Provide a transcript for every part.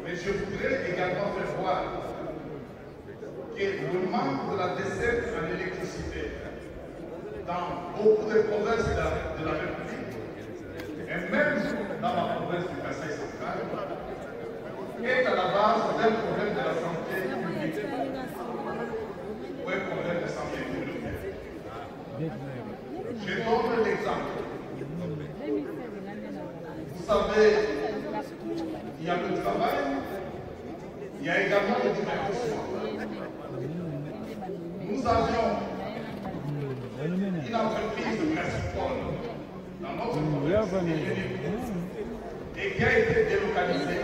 Mais je voudrais également faire voir que le manque de la desserte en électricité dans beaucoup de provinces de la République, et même dans la province du Kasaï central, est à la base d'un problème de la santé publique ou un problème de santé publique. Je donne l'exemple. Vous savez, il y a le travail, il y a également le divertissement. Nous avions une entreprise principale dans notre province et qui a été délocalisée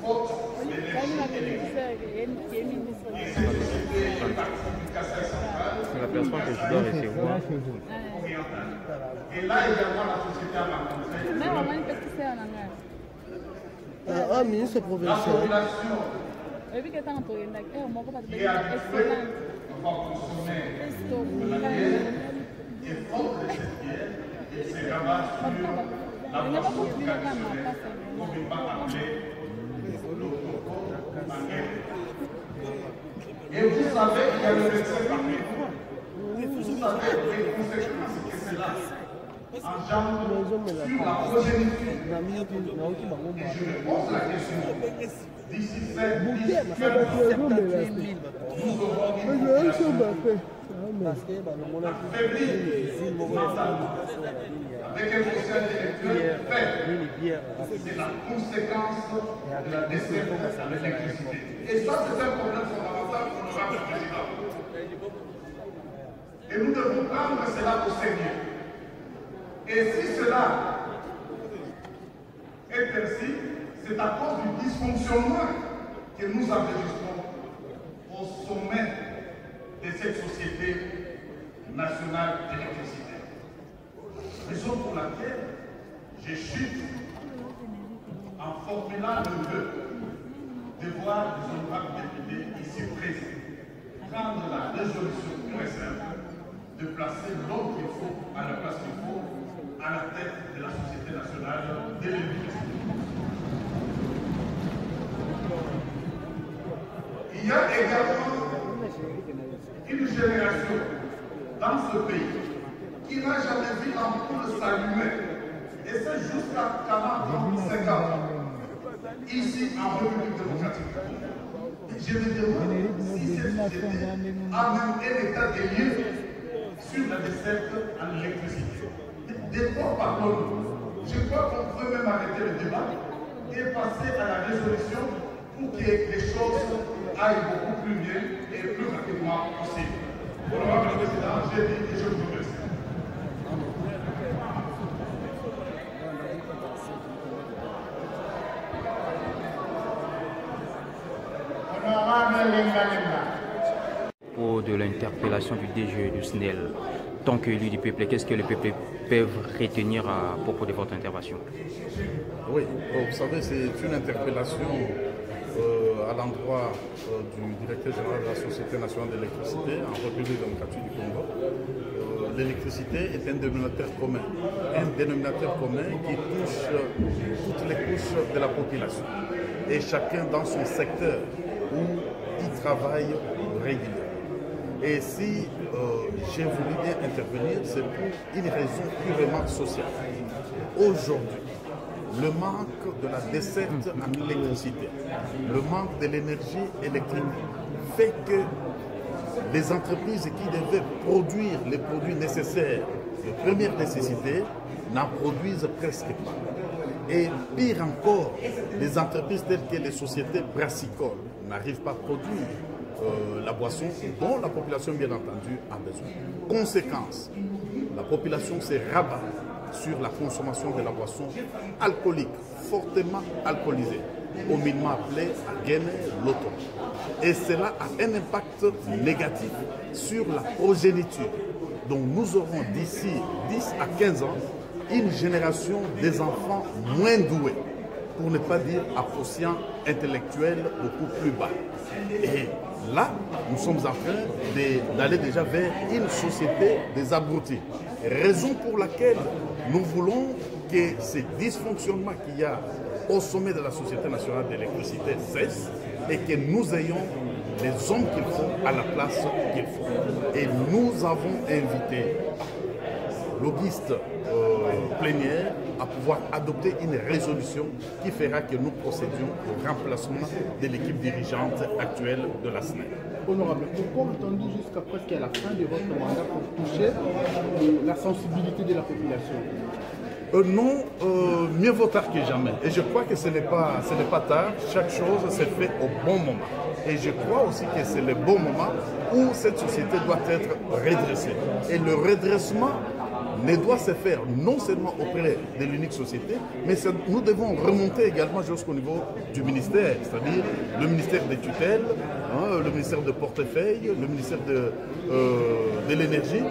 faute d'énergie électrique. Et cette société est partie du Kasaï central. C'est la personne que je dois recevoir. Et là également, la société a rencontré un ministre provincial. la population qui est habituée à consommer de la bière et faute de cette bière, il se rabat sur la boisson traditionnelle, communément appelée l'autoco manguette. Et vous savez, il y a le médecin parmi vous. Vous savez les conséquences que cela engendre sur la progéniture. Et je me pose la question, d'ici 7, 10, 15 ans, nous aurons une population affaiblie mentalement, avec un quotient intellectuel faible. C'est la conséquence de la desserte à l'électricité. Et ça, c'est un problème fondamental, honorable président. Et nous devons prendre cela au sérieux. Et si cela est ainsi, c'est à cause du dysfonctionnement que nous enregistrons au sommet de cette société nationale d'électricité. Raison pour laquelle je chute en formulant le vœu de voir les honorables députés ici présents prendre la résolution pure et simple de placer l'homme qu'il faut à la place qu'il faut à la tête de la Société nationale de l'électricité. Il y a également une génération dans ce pays qui n'a jamais vu l'ampoule s'allumer, et c'est jusqu'à 40-50 ans, ici en République démocratique du Congo. Et je me demande si cette société a même un état des lieux sur la desserte en électricité. De quoi parlons-nous? Je crois qu'on peut même arrêter le débat et passer à la résolution pour que les choses aillent beaucoup plus bien et plus rapidement possible. Honorable Président, j'ai dit et je vous remercie. Pour de l'interpellation du DG du SNEL, tant qu'élu du peuple, qu'est-ce que le peuple peut retenir à propos de votre intervention? Oui, vous savez, c'est une interpellation à l'endroit du directeur général de la Société nationale d'électricité en République démocratique du Congo. L'électricité est un dénominateur commun qui touche toutes les couches de la population et chacun dans son secteur où il travaille régulièrement. Et si j'ai voulu bien intervenir, c'est pour une raison purement sociale. Aujourd'hui, le manque de la desserte en électricité, le manque de l'énergie électrique fait que les entreprises qui devaient produire les produits nécessaires de première nécessité n'en produisent presque pas. Et pire encore, les entreprises telles que les sociétés brassicoles n'arrivent pas à produire la boisson dont la population, bien entendu, a besoin. Conséquence, la population se rabat sur la consommation de la boisson alcoolique, fortement alcoolisée, communément appelée à Guinée l'auto. Et cela a un impact négatif sur la progéniture. Donc nous aurons d'ici 10 à 15 ans une génération des enfants moins doués, pour ne pas dire à quotient intellectuel beaucoup plus bas. Et là, nous sommes en train d'aller déjà vers une société des abrutis. Raison pour laquelle nous voulons que ces dysfonctionnements qu'il y a au sommet de la Société nationale d'électricité cesse et que nous ayons les hommes qu'il faut à la place qu'il faut. Et nous avons invité l'Auguste plénière à pouvoir adopter une résolution qui fera que nous procédions au remplacement de l'équipe dirigeante actuelle de la SNEL. Honorable, pourquoi attendre jusqu'à presque à la fin de votre mandat pour toucher la sensibilité de la population? Non, mieux vaut tard que jamais. Et je crois que ce n'est pas tard. Chaque chose s'est fait au bon moment. Et je crois aussi que c'est le bon moment où cette société doit être redressée. Et le redressement ne doit se faire non seulement auprès de l'unique société, mais nous devons remonter également jusqu'au niveau du ministère, c'est-à-dire le ministère des tutelles, le ministère de portefeuille, le ministère de l'énergie,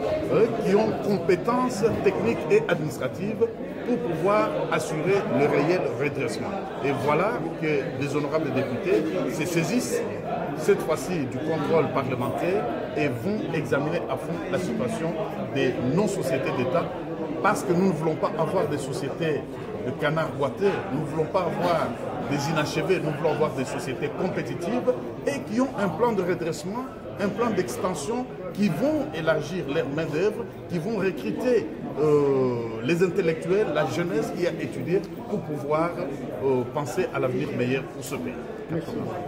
qui ont compétences techniques et administratives pour pouvoir assurer le réel redressement. Et voilà que les honorables députés se saisissent cette fois-ci du contrôle parlementaire et vont examiner à fond la situation des non-sociétés d'État, parce que nous ne voulons pas avoir des sociétés de canards boiteux, nous ne voulons pas avoir des inachevés, nous voulons avoir des sociétés compétitives et qui ont un plan de redressement, un plan d'extension, qui vont élargir leur main-d'œuvre, qui vont recruter les intellectuels, la jeunesse qui a étudié pour pouvoir penser à l'avenir meilleur pour ce pays.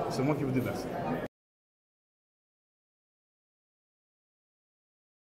C'est moi qui vous dis merci.